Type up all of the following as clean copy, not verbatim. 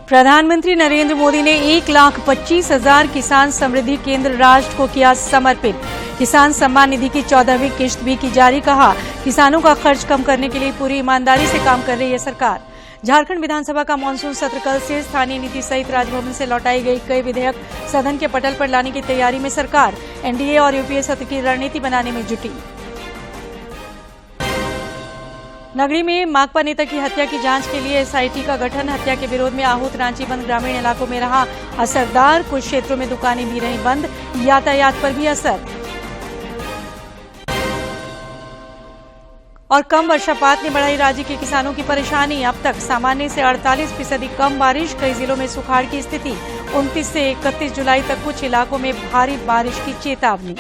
प्रधानमंत्री नरेंद्र मोदी ने 1,25,000 किसान समृद्धि केंद्र राष्ट्र को किया समर्पित। किसान सम्मान निधि की 14वीं किश्त भी की जारी। कहा, किसानों का खर्च कम करने के लिए पूरी ईमानदारी से काम कर रही है सरकार। झारखंड विधानसभा का मानसून सत्र कल से। स्थानीय नीति सहित राजभवन से लौटाई गई कई विधेयक सदन के पटल पर लाने की तैयारी में सरकार। एनडीए और यूपीए सत्र की रणनीति बनाने में जुटी। नगरी में माकपा नेता की हत्या की जांच के लिए एसआईटी का गठन। हत्या के विरोध में आहूत रांची बंद ग्रामीण इलाकों में रहा असरदार। कुछ क्षेत्रों में दुकानें भी रही बंद। यातायात पर भी असर। और कम वर्षापात ने बढ़ाई राज्य के किसानों की परेशानी। अब तक सामान्य से 48% कम बारिश। कई जिलों में सुखाड़ की स्थिति। 29 से 31 जुलाई तक कुछ इलाकों में भारी बारिश की चेतावनी।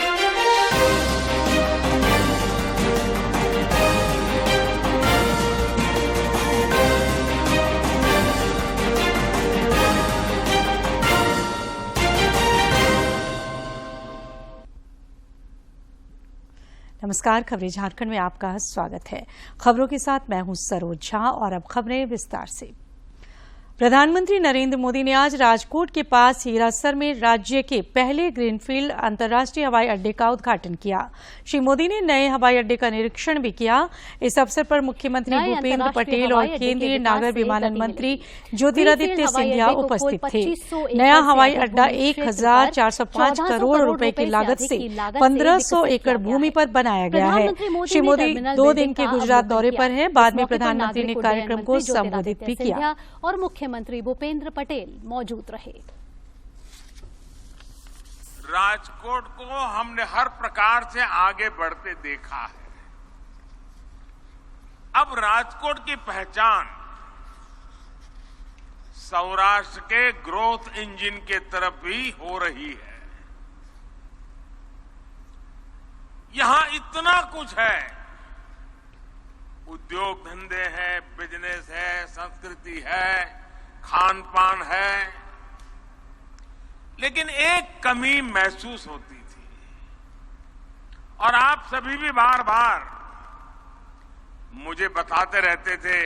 नमस्कार, खबरें झारखंड में आपका स्वागत है। खबरों के साथ मैं हूं सरोज झा और अब खबरें विस्तार से। प्रधानमंत्री नरेंद्र मोदी ने आज राजकोट के पास हीरासर में राज्य के पहले ग्रीनफील्ड अंतर्राष्ट्रीय हवाई अड्डे का उद्घाटन किया। श्री मोदी ने नए हवाई अड्डे का निरीक्षण भी किया। इस अवसर पर मुख्यमंत्री भूपेंद्र पटेल और केंद्रीय नागर विमानन मंत्री ज्योतिरादित्य सिंधिया उपस्थित थे। नया हवाई अड्डा 1,405 करोड़ रुपए की लागत से 1,500 एकड़ भूमि पर बनाया गया है। श्री मोदी 2 दिन के गुजरात दौरे पर हैं। बाद में प्रधानमंत्री ने कार्यक्रम को संबोधित भी किया और मुख्यमंत्री भूपेंद्र पटेल मौजूद रहे। राजकोट को हमने हर प्रकार से आगे बढ़ते देखा है। अब राजकोट की पहचान सौराष्ट्र के ग्रोथ इंजन के तरफ भी हो रही है। यहां इतना कुछ है, उद्योग धंधे हैं, बिजनेस है, संस्कृति है, खान पान है, लेकिन एक कमी महसूस होती थी और आप सभी भी बार बार मुझे बताते रहते थे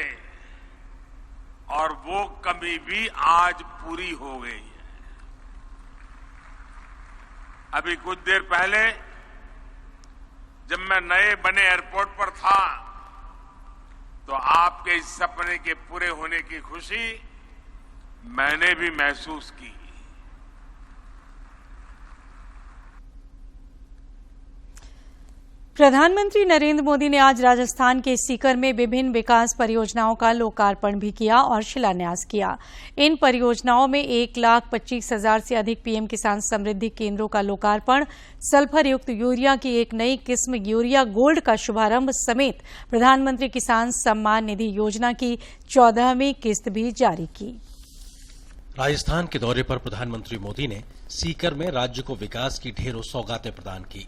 और वो कमी भी आज पूरी हो गई है। अभी कुछ देर पहले जब मैं नए बने एयरपोर्ट पर था तो आपके इस सपने के पूरे होने की खुशी मैंने भी महसूस की। प्रधानमंत्री नरेंद्र मोदी ने आज राजस्थान के सीकर में विभिन्न विकास परियोजनाओं का लोकार्पण भी किया और शिलान्यास किया। इन परियोजनाओं में 1,25,000 से अधिक पीएम किसान समृद्धि केंद्रों का लोकार्पण, सल्फर युक्त यूरिया की एक नई किस्म यूरिया गोल्ड का शुभारंभ समेत प्रधानमंत्री किसान सम्मान निधि योजना की 14वीं किस्त भी जारी की। राजस्थान के दौरे पर प्रधानमंत्री मोदी ने सीकर में राज्य को विकास की ढेरों सौगातें प्रदान की।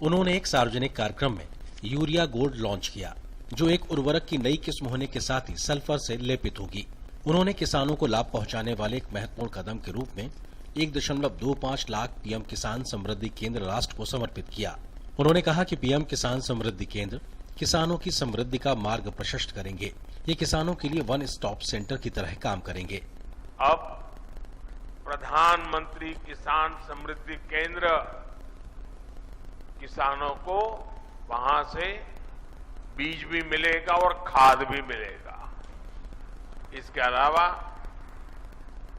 उन्होंने एक सार्वजनिक कार्यक्रम में यूरिया गोल्ड लॉन्च किया, जो एक उर्वरक की नई किस्म होने के साथ ही सल्फर से लेपित होगी। उन्होंने किसानों को लाभ पहुंचाने वाले एक महत्वपूर्ण कदम के रूप में 1.25 लाख पीएम किसान समृद्धि केंद्र राष्ट्र को समर्पित किया। उन्होंने कहा कि पीएम किसान समृद्धि केंद्र किसानों की समृद्धि का मार्ग प्रशस्त करेंगे। ये किसानों के लिए वन स्टॉप सेंटर की तरह काम करेंगे। अब प्रधानमंत्री किसान समृद्धि केंद्र किसानों को वहां से बीज भी मिलेगा और खाद भी मिलेगा। इसके अलावा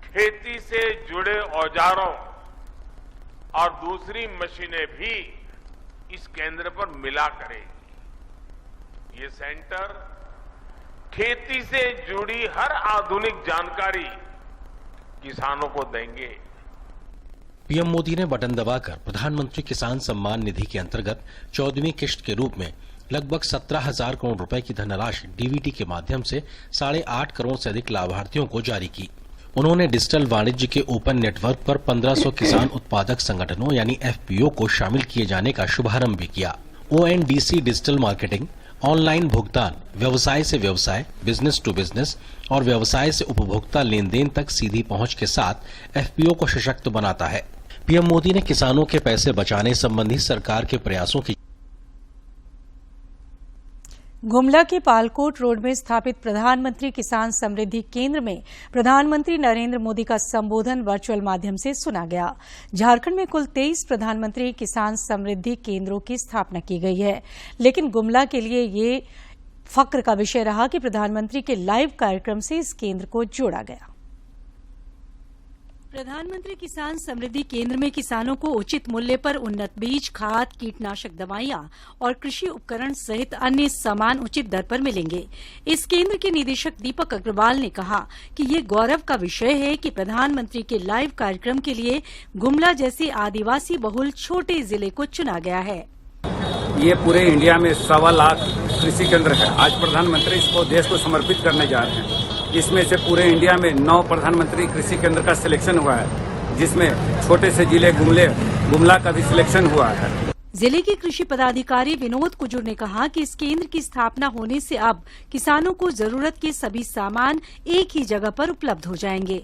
खेती से जुड़े औजारों और दूसरी मशीनें भी इस केंद्र पर मिला करेगी। ये सेंटर खेती से जुड़ी हर आधुनिक जानकारी किसानों को देंगे। पीएम मोदी ने बटन दबाकर प्रधानमंत्री किसान सम्मान निधि के अंतर्गत 14वीं किश्त के रूप में लगभग 17,000 करोड़ रुपए की धनराशि डीबीटी के माध्यम से 8.5 करोड़ से अधिक लाभार्थियों को जारी की। उन्होंने डिजिटल वाणिज्य के ओपन नेटवर्क पर 1500 किसान उत्पादक संगठनों यानी एफपीओ को शामिल किए जाने का शुभारंभ भी किया। ओएनडीसी डिजिटल मार्केटिंग, ऑनलाइन भुगतान, व्यवसाय से व्यवसाय, बिजनेस टू बिजनेस और व्यवसाय से उपभोक्ता लेन देन तक सीधी पहुंच के साथ एफपीओ को सशक्त बनाता है। पीएम मोदी ने किसानों के पैसे बचाने संबंधी सरकार के प्रयासों की गुमला के पालकोट रोड में स्थापित प्रधानमंत्री किसान समृद्धि केंद्र में प्रधानमंत्री नरेंद्र मोदी का संबोधन वर्चुअल माध्यम से सुना गया। झारखंड में कुल 23 प्रधानमंत्री किसान समृद्धि केंद्रों की स्थापना की गई है, लेकिन गुमला के लिए ये फक्र का विषय रहा कि प्रधानमंत्री के लाइव कार्यक्रम से इस केंद्र को जोड़ा गया। प्रधानमंत्री किसान समृद्धि केंद्र में किसानों को उचित मूल्य पर उन्नत बीज, खाद, कीटनाशक दवाइयां और कृषि उपकरण सहित अन्य सामान उचित दर पर मिलेंगे। इस केंद्र के निदेशक दीपक अग्रवाल ने कहा कि ये गौरव का विषय है कि प्रधानमंत्री के लाइव कार्यक्रम के लिए गुमला जैसे आदिवासी बहुल छोटे जिले को चुना गया है। ये पूरे इंडिया में 1.25 लाख कृषि केंद्र है। आज प्रधानमंत्री इसको देश को समर्पित करने जा रहे हैं। इसमें से पूरे इंडिया में 9 प्रधानमंत्री कृषि केंद्र का सिलेक्शन हुआ है, जिसमें छोटे से जिले गुमला का भी सिलेक्शन हुआ है। जिले के कृषि पदाधिकारी विनोद कुजूर ने कहा कि इस केंद्र की स्थापना होने से अब किसानों को जरूरत के सभी सामान एक ही जगह पर उपलब्ध हो जाएंगे।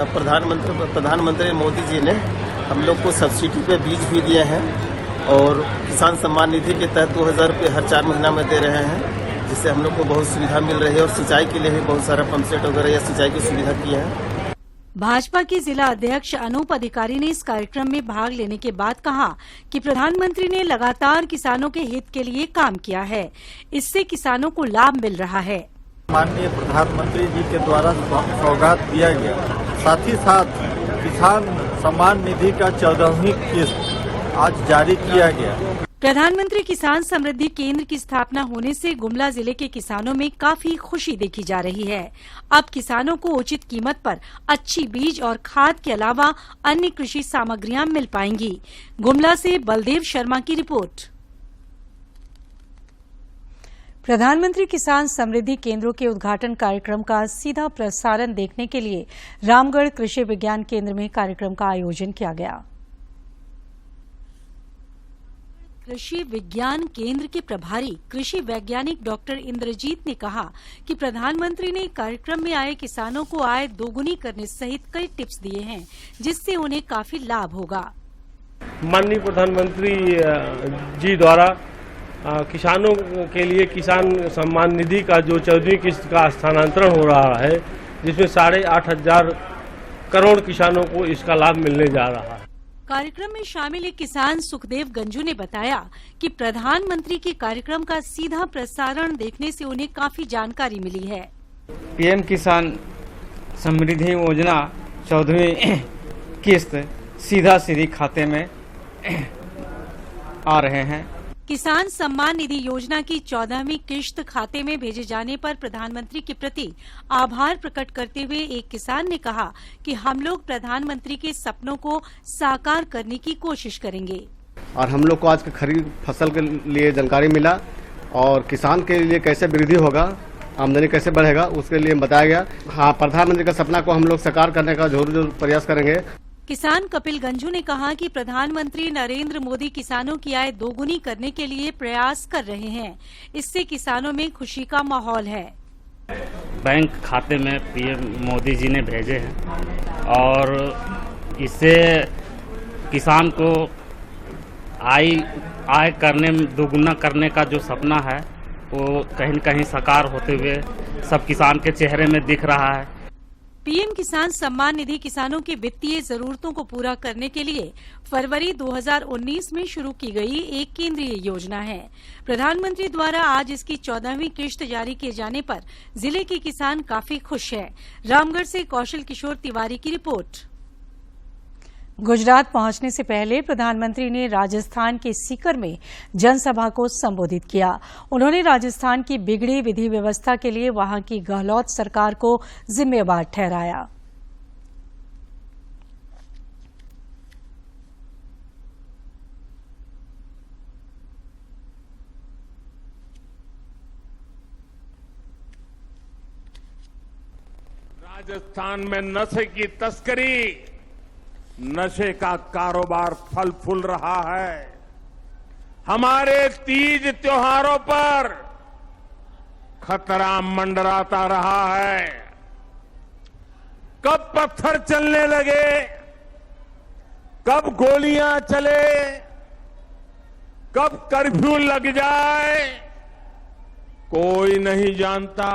प्रधानमंत्री मोदी जी ने हम लोग को सब्सिडी पे बीज भी दिए हैं और किसान सम्मान निधि के तहत 2000 रुपये हर 4 महीना में दे रहे हैं, जिससे हम लोग को बहुत सुविधा मिल रही है और सिंचाई के लिए भी बहुत सारा पंप सेट वगैरह या सिंचाई की सुविधा की है। भाजपा के जिला अध्यक्ष अनूप अधिकारी ने इस कार्यक्रम में भाग लेने के बाद कहा कि प्रधानमंत्री ने लगातार किसानों के हित के लिए काम किया है, इससे किसानों को लाभ मिल रहा है। माननीय प्रधानमंत्री जी के द्वारा सौगात दिया गया, साथ ही साथ किसान सम्मान निधि का 14वीं किस्त आज जारी किया गया। प्रधानमंत्री किसान समृद्धि केंद्र की स्थापना होने से गुमला जिले के किसानों में काफी खुशी देखी जा रही है। अब किसानों को उचित कीमत पर अच्छी बीज और खाद के अलावा अन्य कृषि सामग्रियां मिल पाएंगी। गुमला से बलदेव शर्मा की रिपोर्ट। प्रधानमंत्री किसान समृद्धि केंद्रों के उद्घाटन कार्यक्रम का सीधा प्रसारण देखने के लिए रामगढ़ कृषि विज्ञान केंद्र में कार्यक्रम का आयोजन किया गया। कृषि विज्ञान केंद्र के प्रभारी कृषि वैज्ञानिक डॉक्टर इंद्रजीत ने कहा कि प्रधानमंत्री ने कार्यक्रम में आए किसानों को आय दोगुनी करने सहित कई टिप्स दिए हैं, जिससे उन्हें काफी लाभ होगा। माननीय प्रधानमंत्री जी द्वारा किसानों के लिए किसान सम्मान निधि का जो 14वीं किस्त का स्थानांतरण हो रहा है, जिसमें 8,500 करोड़ किसानों को इसका लाभ मिलने जा रहा है। कार्यक्रम में शामिल एक किसान सुखदेव गंजू ने बताया कि प्रधानमंत्री के कार्यक्रम का सीधा प्रसारण देखने से उन्हें काफी जानकारी मिली है। पीएम किसान समृद्धि योजना 14वीं किस्त सीधी खाते में आ रहे हैं। किसान सम्मान निधि योजना की 14वीं किश्त खाते में भेजे जाने पर प्रधानमंत्री के प्रति आभार प्रकट करते हुए एक किसान ने कहा कि हम लोग प्रधानमंत्री के सपनों को साकार करने की कोशिश करेंगे। और हम लोग को आज के खरीफ फसल के लिए जानकारी मिला और किसान के लिए कैसे वृद्धि होगा, आमदनी कैसे बढ़ेगा, उसके लिए बताया गया। हाँ, प्रधानमंत्री का सपना को हम लोग साकार करने का जरूर प्रयास करेंगे। किसान कपिल गंजू ने कहा कि प्रधानमंत्री नरेंद्र मोदी किसानों की आय दोगुनी करने के लिए प्रयास कर रहे हैं, इससे किसानों में खुशी का माहौल है। बैंक खाते में पीएम मोदी जी ने भेजे हैं और इससे किसान को आय करने में दोगुना करने का जो सपना है वो कहीं न कहीं साकार होते हुए सब किसान के चेहरे में दिख रहा है। पीएम किसान सम्मान निधि किसानों की वित्तीय जरूरतों को पूरा करने के लिए फरवरी 2019 में शुरू की गई एक केंद्रीय योजना है। प्रधानमंत्री द्वारा आज इसकी 14वीं किश्त जारी किए जाने पर जिले के किसान काफी खुश है। रामगढ़ से कौशल किशोर तिवारी की रिपोर्ट। गुजरात पहुंचने से पहले प्रधानमंत्री ने राजस्थान के सीकर में जनसभा को संबोधित किया। उन्होंने राजस्थान की बिगड़ी विधि व्यवस्था के लिए वहां की गहलोत सरकार को जिम्मेवार ठहराया। राजस्थान में नशे की तस्करी, नशे का कारोबार फल फूल रहा है। हमारे तीज त्योहारों पर खतरा मंडराता रहा है। कब पत्थर चलने लगे, कब गोलियां चले, कब कर्फ्यू लग जाए, कोई नहीं जानता।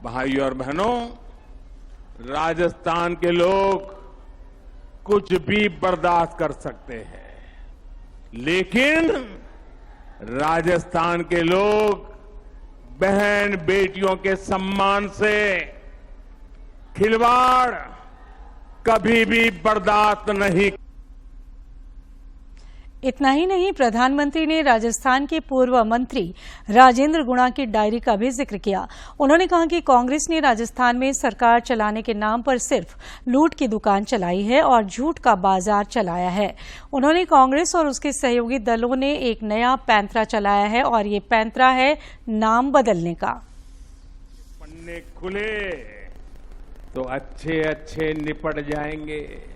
भाइयों और बहनों, राजस्थान के लोग कुछ भी बर्दाश्त कर सकते हैं, लेकिन राजस्थान के लोग बहन बेटियों के सम्मान से खिलवाड़ कभी भी बर्दाश्त नहीं। इतना ही नहीं, प्रधानमंत्री ने राजस्थान के पूर्व मंत्री राजेंद्र गुणा की डायरी का भी जिक्र किया। उन्होंने कहा कि कांग्रेस ने राजस्थान में सरकार चलाने के नाम पर सिर्फ लूट की दुकान चलाई है और झूठ का बाजार चलाया है। उन्होंने कांग्रेस और उसके सहयोगी दलों ने एक नया पैंतरा चलाया है और ये पैंतरा है नाम बदलने का। पन्ने खुले तो अच्छे अच्छे निपट जाएंगे।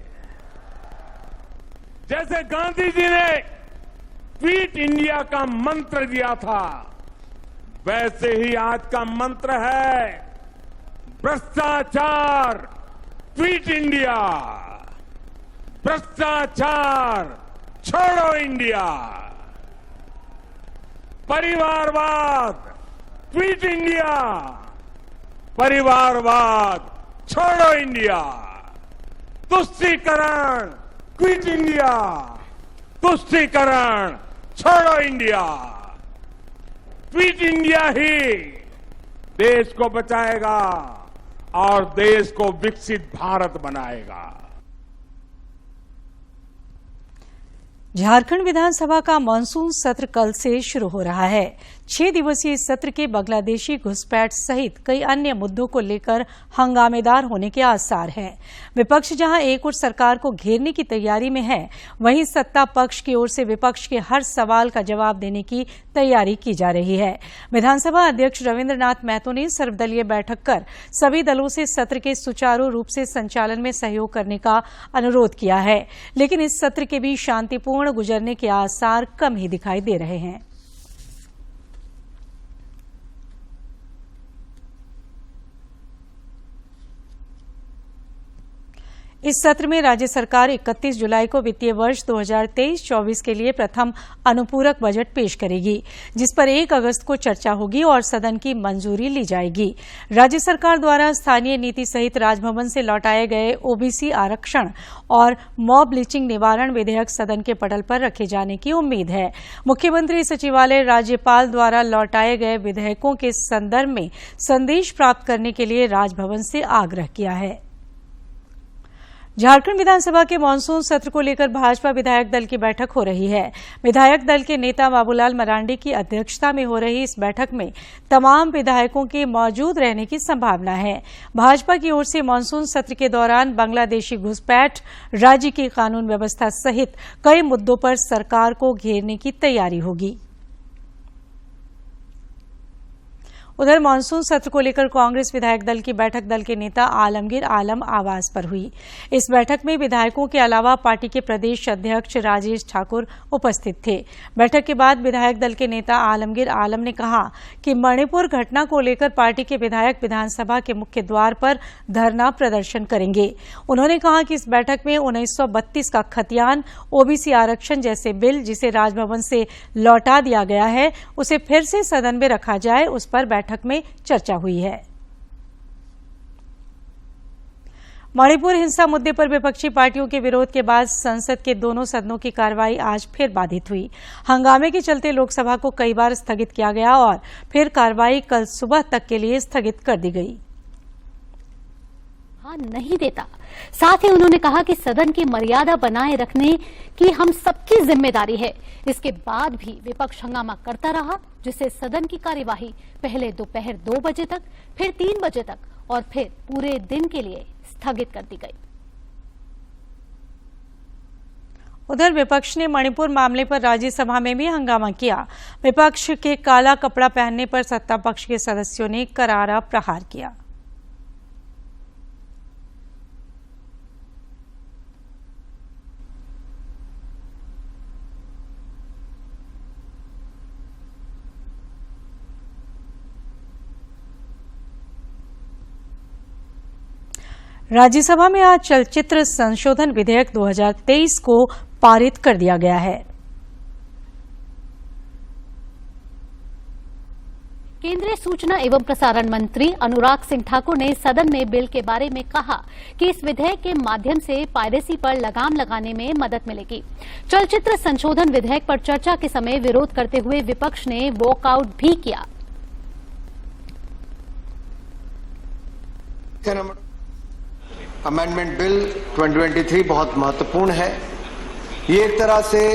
जैसे गांधी जी ने क्विट इंडिया का मंत्र दिया था, वैसे ही आज का मंत्र है भ्रष्टाचार क्विट इंडिया, भ्रष्टाचार छोड़ो इंडिया, परिवारवाद क्विट इंडिया, परिवारवाद छोड़ो इंडिया, तुष्टीकरण क्विट इंडिया, तुष्टीकरण छोड़ो इंडिया। क्विट इंडिया ही देश को बचाएगा और देश को विकसित भारत बनाएगा। झारखंड विधानसभा का मानसून सत्र कल से शुरू हो रहा है। 6 दिवसीय इस सत्र के बांग्लादेशी घुसपैठ सहित कई अन्य मुद्दों को लेकर हंगामेदार होने के आसार हैं। विपक्ष जहां एक ओर सरकार को घेरने की तैयारी में है, वहीं सत्ता पक्ष की ओर से विपक्ष के हर सवाल का जवाब देने की तैयारी की जा रही है। विधानसभा अध्यक्ष रविन्द्रनाथ महतो ने सर्वदलीय बैठक कर सभी दलों से सत्र के सुचारू रूप से संचालन में सहयोग करने का अनुरोध किया है, लेकिन इस सत्र के भी शांतिपूर्ण गुजरने के आसार कम ही दिखाई दे रहे हैं। इस सत्र में राज्य सरकार 31 जुलाई को वित्तीय वर्ष 2023-24 के लिए प्रथम अनुपूरक बजट पेश करेगी, जिस पर 1 अगस्त को चर्चा होगी और सदन की मंजूरी ली जाएगी। राज्य सरकार द्वारा स्थानीय नीति सहित राजभवन से लौटाए गए ओबीसी आरक्षण और मॉब लिंचिंग निवारण विधेयक सदन के पटल पर रखे जाने की उम्मीद है। मुख्यमंत्री सचिवालय राज्यपाल द्वारा लौटाए गए विधेयकों के संदर्भ में संदेश प्राप्त करने के लिए राजभवन से आग्रह किया है। झारखंड विधानसभा के मानसून सत्र को लेकर भाजपा विधायक दल की बैठक हो रही है। विधायक दल के नेता बाबूलाल मरांडी की अध्यक्षता में हो रही इस बैठक में तमाम विधायकों के मौजूद रहने की संभावना है। भाजपा की ओर से मानसून सत्र के दौरान बांग्लादेशी घुसपैठ, राज्य की कानून व्यवस्था सहित कई मुद्दों पर सरकार को घेरने की तैयारी होगी। उधर मानसून सत्र को लेकर कांग्रेस विधायक दल की बैठक दल के नेता आलमगीर आलम आवास पर हुई। इस बैठक में विधायकों के अलावा पार्टी के प्रदेश अध्यक्ष राजेश ठाकुर उपस्थित थे। बैठक के बाद विधायक दल के नेता आलमगीर आलम ने कहा कि मणिपुर घटना को लेकर पार्टी के विधायक विधानसभा के मुख्य द्वार पर धरना प्रदर्शन करेंगे। उन्होंने कहा कि इस बैठक में 1932 का खतियान, ओबीसी आरक्षण जैसे बिल जिसे राजभवन से लौटा दिया गया है, उसे फिर से सदन में रखा जाए, उस पर बैठक में चर्चा हुई है। मणिपुर हिंसा मुद्दे पर विपक्षी पार्टियों के विरोध के बाद संसद के दोनों सदनों की कार्रवाई आज फिर बाधित हुई। हंगामे के चलते लोकसभा को कई बार स्थगित किया गया और फिर कार्रवाई कल सुबह तक के लिए स्थगित कर दी गई। नहीं देता। साथ ही उन्होंने कहा कि सदन की मर्यादा बनाए रखने की हम सबकी जिम्मेदारी है। इसके बाद भी विपक्ष हंगामा करता रहा, जिससे सदन की कार्यवाही पहले दोपहर 2 बजे तक, फिर 3 बजे तक और फिर पूरे दिन के लिए स्थगित कर दी गई। उधर विपक्ष ने मणिपुर मामले पर राज्यसभा में भी हंगामा किया। विपक्ष के काला कपड़ा पहनने पर सत्ता पक्ष के सदस्यों ने करारा प्रहार किया। राज्यसभा में आज चलचित्र संशोधन विधेयक 2023 को पारित कर दिया गया है। केंद्रीय सूचना एवं प्रसारण मंत्री अनुराग सिंह ठाकुर ने सदन में बिल के बारे में कहा कि इस विधेयक के माध्यम से पायरेसी पर लगाम लगाने में मदद मिलेगी। चलचित्र संशोधन विधेयक पर चर्चा के समय विरोध करते हुए विपक्ष ने वॉकआउट भी किया। अमेंडमेंट बिल 2023 बहुत महत्वपूर्ण है। ये एक तरह से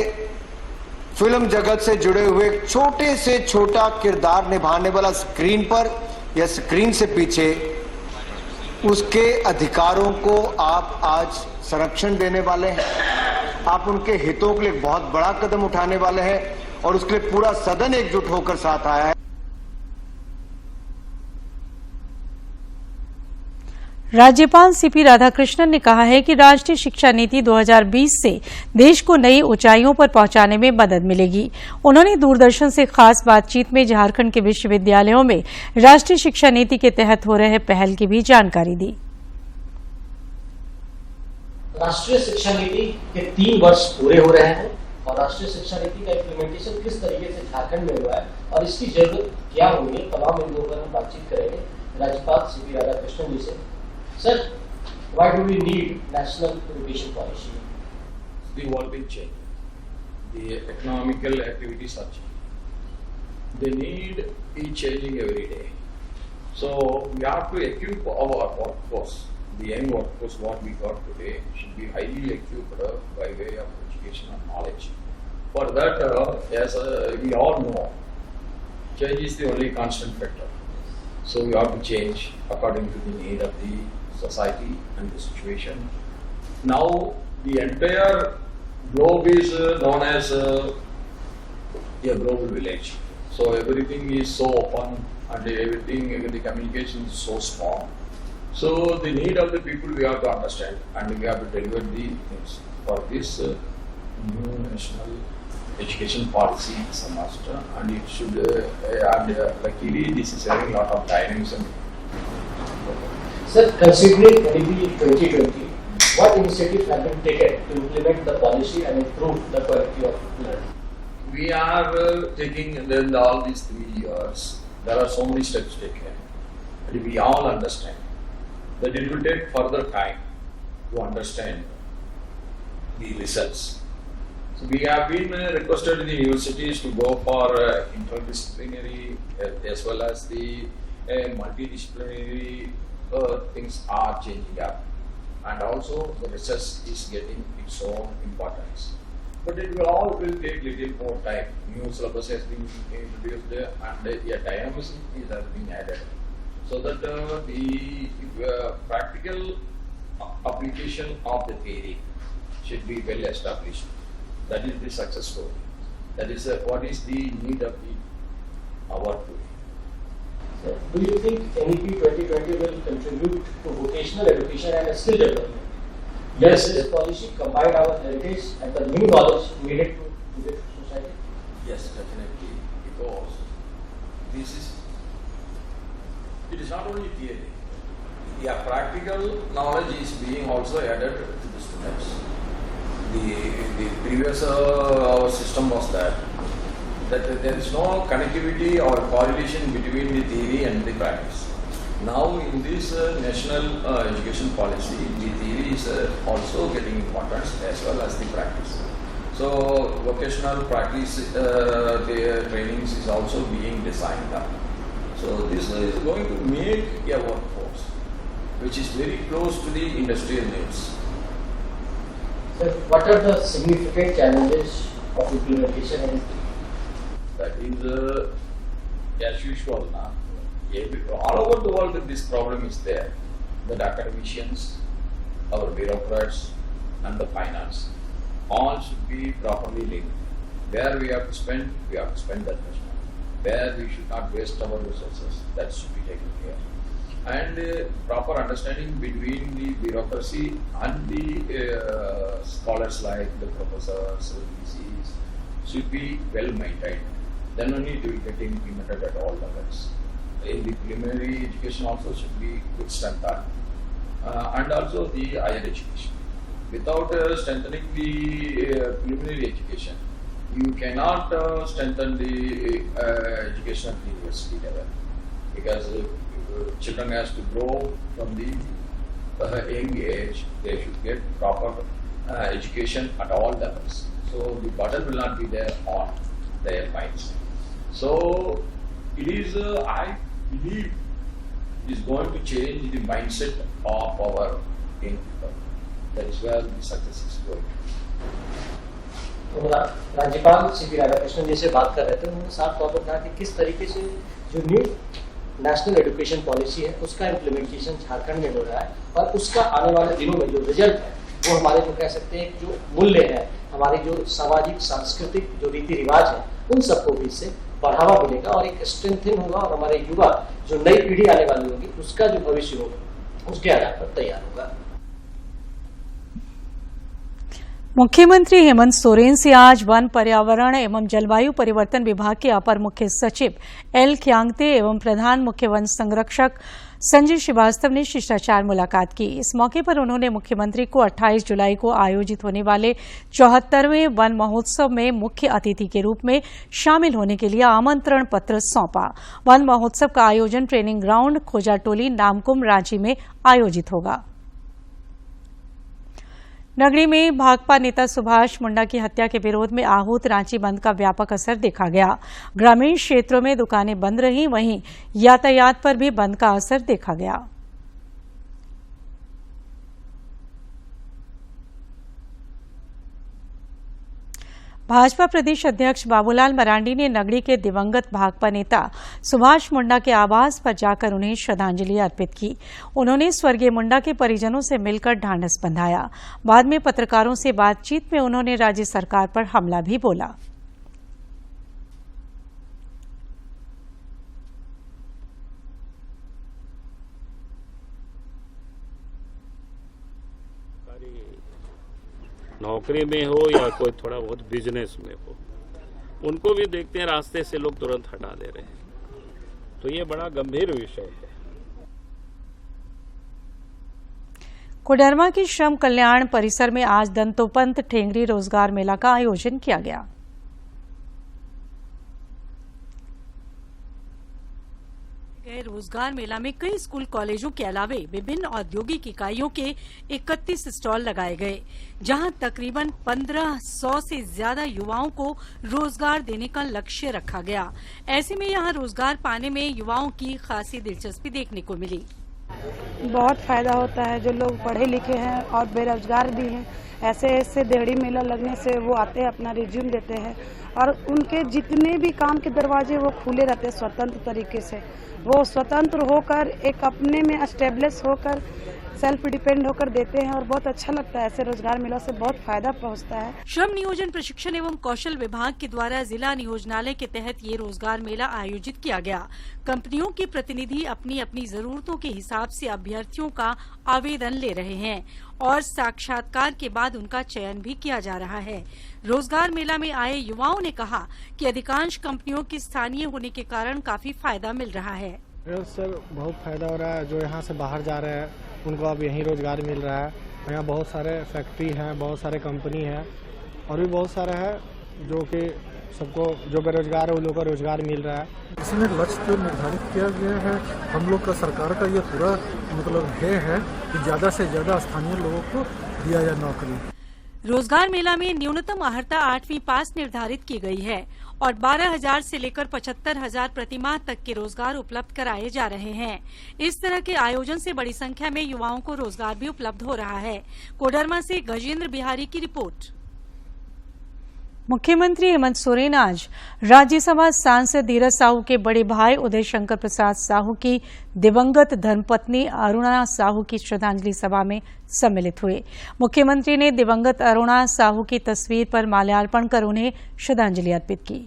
फिल्म जगत से जुड़े हुए छोटे से छोटा किरदार निभाने वाला स्क्रीन पर या स्क्रीन से पीछे उसके अधिकारों को आप आज संरक्षण देने वाले हैं। आप उनके हितों के लिए बहुत बड़ा कदम उठाने वाले हैं और उसके लिए पूरा सदन एकजुट होकर साथ आया है। राज्यपाल सीपी राधाकृष्णन ने कहा है कि राष्ट्रीय शिक्षा नीति 2020 से देश को नई ऊंचाइयों पर पहुंचाने में मदद मिलेगी। उन्होंने दूरदर्शन से खास बातचीत में झारखंड के विश्वविद्यालयों में राष्ट्रीय शिक्षा नीति के तहत हो रहे पहल की भी जानकारी दी। राष्ट्रीय शिक्षा नीति के 3 वर्ष पूरे हो रहे हैं और राष्ट्रीय शिक्षा नीति का इम्प्लीमेंटेशन किस तरीके से झारखंड में हुआ है और इसकी जरूरत क्या होगी, तमाम बिंदुओं पर हम बातचीत करेंगे राज्यपाल सीपी राधाकृष्णन जी से। Sir, why do we need national education policy? The world will change. The economical activities are changing. The need is changing every day. So we have to equip our workforce. The young workforce what we got today should be highly equipped by way of education and knowledge. For that, as we all know, change is the only constant factor. So we have to change according to the need of the society and the situation. Now the entire globe is known as a global village. So everything is so open and everything, the communication is so strong. So the need of the people we have to understand and we have to deliver the things. For this new national education policy is a must and it should luckily this is having a lot of dynamism. Sir, considering NEP 2020, what initiatives have been taken to implement the policy and improve the quality of learning? We are taking in all these 3 years, there are so many steps taken. And we all understand that it will take further time to understand the results. So we have been requested the universities to go for interdisciplinary as well as the multidisciplinary things are changing up, and also the research is getting its own importance. But it will all take little more time. New syllabus has been introduced and dynamism has been added, so that the practical application of the theory should be well established. That is the success story. That is what is the need of our today. Do you think NEP 2020 will contribute to vocational education and skill development? Yes, this policy combine our heritage and the new knowledge needed to the society? Yes, definitely, because it is not only theory. The practical knowledge is being also added to the students. The previous our system was that there is no connectivity or correlation between the theory and the practice. Now in this national education policy, the theory is also getting importance as well as the practice. So vocational practice the trainings is also being designed up. So this is going to make a workforce which is very close to the industrial needs. Sir, what are the significant challenges of implementation and that is as usual now. All over the world this problem is there. That academicians, our bureaucrats and the finance all should be properly linked. Where we have to spend that much money. Where we should not waste our resources, that should be taken care. And proper understanding between the bureaucracy and the scholars like the professors, VCs should be well maintained. Then only it will get implemented at all levels. In the preliminary education also should be good strengthened. And also the higher education. Without strengthening the preliminary education, you cannot strengthen the education at the university level, because children has to grow from the young age. They should get proper education at all levels. So the burden will not be there on their minds. So it is, I believe, it is going to change the mindset of our young people. That is where the success is going. तो राज्यपाल CP. Radhakrishnan जी से बात कर रहे थे, उन्होंने साफ तौर पर कहा कि किस तरीके से जो न्यू नेशनल एजुकेशन पॉलिसी है उसका इम्प्लीमेंटेशन झारखंड में हो रहा है और उसका आने वाले दिनों में जो रिजल्ट है वो हमारे जो कह सकते हैं जो मूल्य है, हमारे जो सामाजिक सांस्कृतिक जो रीति रिवाज है, उन सबको भी इससे बढ़ावा मिलेगा और एक स्ट्रेंथन होगा और हमारे युवा जो नई पीढ़ी आने वाली होगी उसका जो भविष्य होगा उसके आधार पर तैयार होगा। मुख्यमंत्री हेमंत सोरेन से आज वन, पर्यावरण एवं जलवायु परिवर्तन विभाग के अपर मुख्य सचिव एल ख्यांगते एवं प्रधान मुख्य वन संरक्षक संजय श्रीवास्तव ने शिष्टाचार मुलाकात की। इस मौके पर उन्होंने मुख्यमंत्री को 28 जुलाई को आयोजित होने वाले 74वें वन महोत्सव में मुख्य अतिथि के रूप में शामिल होने के लिए आमंत्रण पत्र सौंपा। वन महोत्सव का आयोजन ट्रेनिंग ग्राउंड खोजाटोली नामकुम रांची में आयोजित होगा। नगरी में भाकपा नेता सुभाष मुंडा की हत्या के विरोध में आहूत रांची बंद का व्यापक असर देखा गया। ग्रामीण क्षेत्रों में दुकानें बंद रहीं, वहीं यातायात पर भी बंद का असर देखा गया। भाजपा प्रदेश अध्यक्ष बाबूलाल मरांडी ने नगरी के दिवंगत भाकपा नेता सुभाष मुंडा के आवास पर जाकर उन्हें श्रद्धांजलि अर्पित की। उन्होंने स्वर्गीय मुंडा के परिजनों से मिलकर ढांढस बंधाया। बाद में पत्रकारों से बातचीत में उन्होंने राज्य सरकार पर हमला भी बोला। नौकरी में हो या कोई थोड़ा बहुत बिजनेस में हो, उनको भी देखते हैं रास्ते से लोग तुरंत हटा दे रहे हैं। तो ये बड़ा गंभीर विषय है। कोडरमा के श्रम कल्याण परिसर में आज दंतोपंत ठेंगरी रोजगार मेला का आयोजन किया गया। रोजगार मेला में कई स्कूल कॉलेजों के अलावे विभिन्न औद्योगिक इकाइयों के 31 स्टॉल लगाए गए, जहां तकरीबन 1500 से ज्यादा युवाओं को रोजगार देने का लक्ष्य रखा गया। ऐसे में यहां रोजगार पाने में युवाओं की खासी दिलचस्पी देखने को मिली। बहुत फायदा होता है, जो लोग पढ़े लिखे हैं और बेरोजगार भी हैं, ऐसे देहड़ी मेला लगने से वो आते हैं, अपना रिज्यूम देते हैं और उनके जितने भी काम के दरवाजे वो खुले रहते हैं स्वतंत्र तरीके से। वो स्वतंत्र होकर एक अपने में एस्टेब्लिश होकर सेल्फ डिपेंड होकर देते हैं और बहुत अच्छा लगता है। ऐसे रोजगार मेला से बहुत फायदा पहुंचता है। श्रम नियोजन प्रशिक्षण एवं कौशल विभाग के द्वारा जिला नियोजनालय के तहत ये रोजगार मेला आयोजित किया गया। कंपनियों के प्रतिनिधि अपनी अपनी जरूरतों के हिसाब से अभ्यर्थियों का आवेदन ले रहे हैं और साक्षात्कार के बाद उनका चयन भी किया जा रहा है। रोजगार मेला में आए युवाओं ने कहा कि अधिकांश कंपनियों के स्थानीय होने के कारण काफी फायदा मिल रहा है। सर बहुत फायदा हो रहा है, जो यहाँ से बाहर जा रहे हैं उनको अब यहीं रोजगार मिल रहा है। यहाँ बहुत सारे फैक्ट्री हैं, बहुत सारे कंपनी हैं और भी बहुत सारे हैं जो कि सबको जो बेरोजगार है उन लोगों को रोजगार मिल रहा है। इसमें लक्ष्य जो निर्धारित किया गया है, हम लोग का सरकार का ये पूरा मतलब ध्येय है कि ज्यादा से ज्यादा स्थानीय लोगों को दिया जाए नौकरी। रोजगार मेला में न्यूनतम अर्हता 8वीं पास निर्धारित की गई है और 12,000 से लेकर 75,000 प्रतिमाह तक के रोजगार उपलब्ध कराए जा रहे हैं। इस तरह के आयोजन से बड़ी संख्या में युवाओं को रोजगार भी उपलब्ध हो रहा है। कोडरमा से गजेंद्र बिहारी की रिपोर्ट। मुख्यमंत्री हेमंत सोरेन आज राज्यसभा सांसद धीरज साहू के बड़े भाई उदय शंकर प्रसाद साहू की दिवंगत धर्मपत्नी अरुणा साहू की श्रद्धांजलि सभा में सम्मिलित हुए। मुख्यमंत्री ने दिवंगत अरुणा साहू की तस्वीर पर माल्यार्पण कर उन्हें श्रद्धांजलि अर्पित की।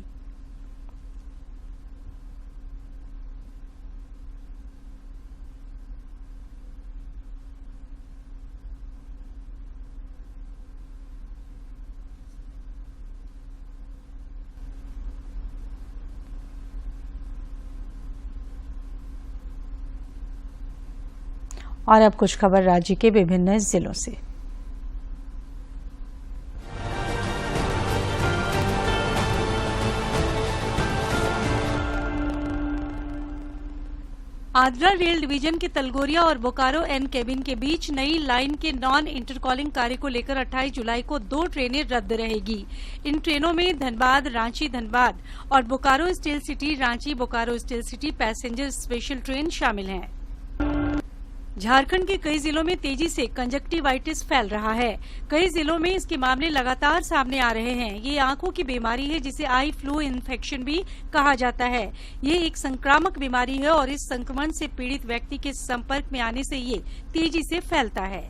और अब कुछ खबर राज्य के विभिन्न जिलों से। आद्रा रेल डिवीजन के तलगोरिया और बोकारो एन केबिन के बीच नई लाइन के नॉन इंटरकॉलिंग कार्य को लेकर 28 जुलाई को 2 ट्रेनें रद्द रहेगी। इन ट्रेनों में धनबाद रांची धनबाद और Bokaro steel city Ranchi Bokaro steel city passenger special train शामिल हैं। झारखंड के कई जिलों में तेजी से कंजक्टिवाइटिस फैल रहा है। कई जिलों में इसके मामले लगातार सामने आ रहे हैं। ये आंखों की बीमारी है जिसे आई फ्लू इन्फेक्शन भी कहा जाता है। ये एक संक्रामक बीमारी है और इस संक्रमण से पीड़ित व्यक्ति के संपर्क में आने से ये तेजी से फैलता है।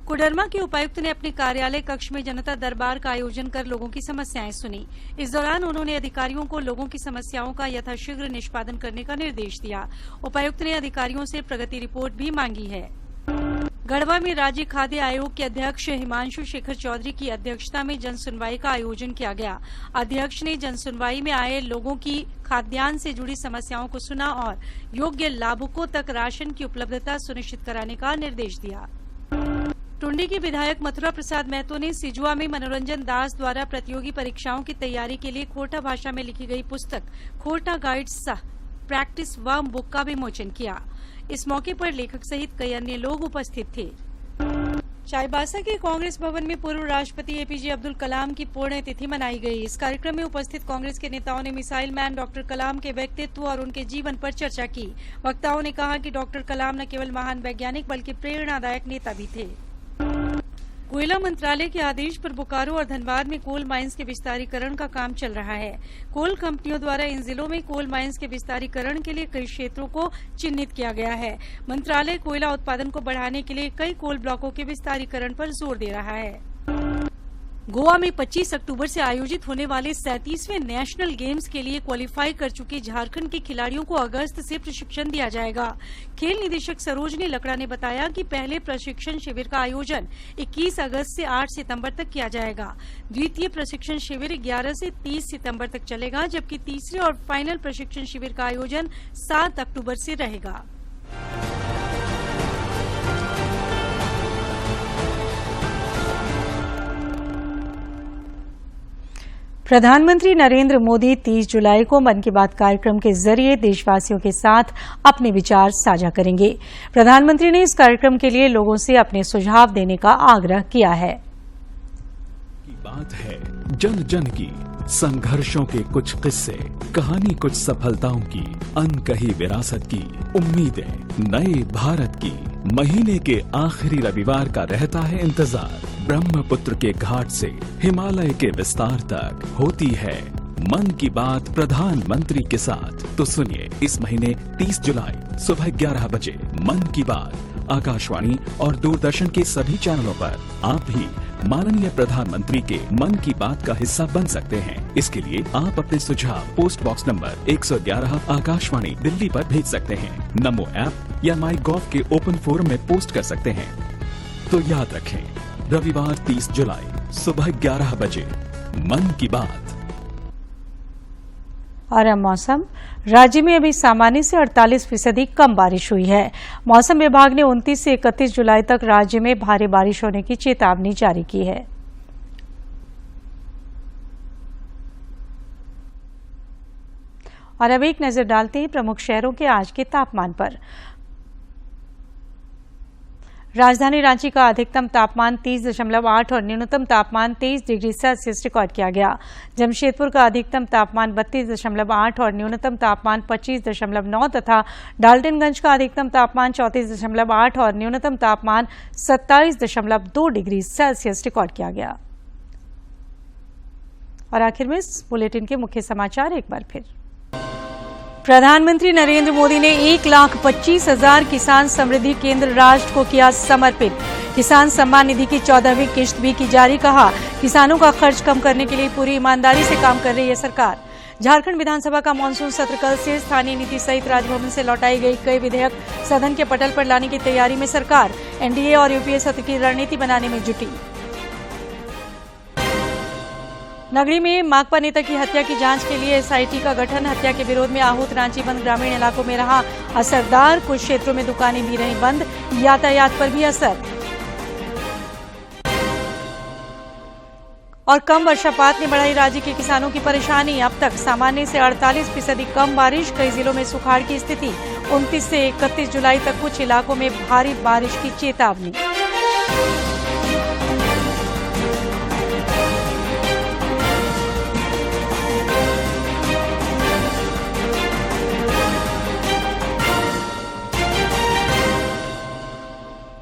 कोडरमा के उपायुक्त ने अपने कार्यालय कक्ष में जनता दरबार का आयोजन कर लोगों की समस्याएं सुनी। इस दौरान उन्होंने अधिकारियों को लोगों की समस्याओं का यथाशीघ्र निष्पादन करने का निर्देश दिया। उपायुक्त ने अधिकारियों से प्रगति रिपोर्ट भी मांगी है। गढ़वा में राज्य खाद्य आयोग के अध्यक्ष हिमांशु शेखर चौधरी की अध्यक्षता में जन सुनवाई का आयोजन किया गया। अध्यक्ष ने जन सुनवाई में आए लोगों की खाद्यान्न से जुड़ी समस्याओं को सुना और योग्य लाभुकों तक राशन की उपलब्धता सुनिश्चित कराने का निर्देश दिया। टुंडी के विधायक मथुरा प्रसाद महतो ने सिजुआ में मनोरंजन दास द्वारा प्रतियोगी परीक्षाओं की तैयारी के लिए खोरठा भाषा में लिखी गई पुस्तक खोरठा गाइड सह प्रैक्टिस वर्म बुक का विमोचन किया। इस मौके पर लेखक सहित कई अन्य लोग उपस्थित थे। चाईबासा के कांग्रेस भवन में पूर्व राष्ट्रपति एपीजे अब्दुल कलाम की पुण्यतिथि मनाई गई। इस कार्यक्रम में उपस्थित कांग्रेस के नेताओं ने मिसाइल मैन डॉक्टर कलाम के व्यक्तित्व और उनके जीवन पर चर्चा की। वक्ताओं ने कहा कि डॉक्टर कलाम न केवल महान वैज्ञानिक बल्कि प्रेरणादायक नेता भी थे। कोयला मंत्रालय के आदेश पर बोकारो और धनबाद में कोल माइंस के विस्तारीकरण का काम चल रहा है। कोल कंपनियों द्वारा इन जिलों में कोल माइंस के विस्तारीकरण के लिए कई क्षेत्रों को चिन्हित किया गया है। मंत्रालय कोयला उत्पादन को बढ़ाने के लिए कई कोल ब्लॉकों के विस्तारीकरण पर जोर दे रहा है। गोवा में 25 अक्टूबर से आयोजित होने वाले 37वें नेशनल गेम्स के लिए क्वालिफाई कर चुके झारखंड के खिलाड़ियों को अगस्त से प्रशिक्षण दिया जाएगा। खेल निदेशक सरोजनी लकड़ा ने बताया कि पहले प्रशिक्षण शिविर का आयोजन 21 अगस्त से 8 सितंबर तक किया जाएगा। द्वितीय प्रशिक्षण शिविर 11 से 30 सितंबर तक चलेगा, जबकि तीसरे और फाइनल प्रशिक्षण शिविर का आयोजन 7 अक्टूबर से रहेगा। प्रधानमंत्री नरेंद्र मोदी 30 जुलाई को मन की बात कार्यक्रम के जरिए देशवासियों के साथ अपने विचार साझा करेंगे। प्रधानमंत्री ने इस कार्यक्रम के लिए लोगों से अपने सुझाव देने का आग्रह किया है। बात है जन जन की, संघर्षों के कुछ किस्से, कहानी कुछ सफलताओं की, अनकही विरासत की, उम्मीदें नए भारत की। महीने के आखिरी रविवार का रहता है इंतजार। ब्रह्मपुत्र के घाट से हिमालय के विस्तार तक होती है मन की बात प्रधानमंत्री के साथ। तो सुनिए, इस महीने 30 जुलाई सुबह 11 बजे मन की बात आकाशवाणी और दूरदर्शन के सभी चैनलों पर। आप भी माननीय प्रधानमंत्री के मन की बात का हिस्सा बन सकते हैं। इसके लिए आप अपने सुझाव post box number 111 Akashvani Delhi पर भेज सकते हैं। नमो ऐप या माई गॉव के ओपन फोरम में पोस्ट कर सकते हैं। तो याद रखें, रविवार 30 जुलाई सुबह 11 बजे मन की बात। और अब मौसम। राज्य में अभी सामान्य से 48% कम बारिश हुई है। मौसम विभाग ने 29 से 31 जुलाई तक राज्य में भारी बारिश होने की चेतावनी जारी की है। और अब एक नजर डालते हैं प्रमुख शहरों के आज के तापमान पर। राजधानी रांची का अधिकतम तापमान 30.8 और न्यूनतम तापमान 23 डिग्री सेल्सियस रिकॉर्ड किया गया। जमशेदपुर का अधिकतम तापमान 32.8 और न्यूनतम तापमान 25.9 तथा डाल्टनगंज का अधिकतम तापमान 34.8 और न्यूनतम तापमान 27.2 डिग्री सेल्सियस रिकॉर्ड किया गया। और आखिर में इस बुलेटिन के मुख्य समाचार एक बार फिर। प्रधानमंत्री नरेंद्र मोदी ने 1,25,000 किसान समृद्धि केंद्र राष्ट्र को किया समर्पित। किसान सम्मान निधि की 14वीं किश्त भी की जारी। कहा, किसानों का खर्च कम करने के लिए पूरी ईमानदारी से काम कर रही है सरकार। झारखंड विधानसभा का मानसून सत्र कल से। स्थानीय नीति सहित राजभवन से लौटाई गई कई विधेयक सदन के पटल पर लाने की तैयारी में सरकार। एनडीए और यूपीए सत्र की रणनीति बनाने में जुटी। नगरी में माकपा नेता की हत्या की जांच के लिए एसआईटी का गठन। हत्या के विरोध में आहूत रांची बंद ग्रामीण इलाकों में रहा असरदार। कुछ क्षेत्रों में दुकानें भी रहीं बंद, यातायात पर भी असर। और कम वर्षापात ने बढ़ाई राज्य के किसानों की परेशानी। अब तक सामान्य से 48% कम बारिश, कई जिलों में सुखाड़ की स्थिति। 29 से 31 जुलाई तक कुछ इलाकों में भारी बारिश की चेतावनी।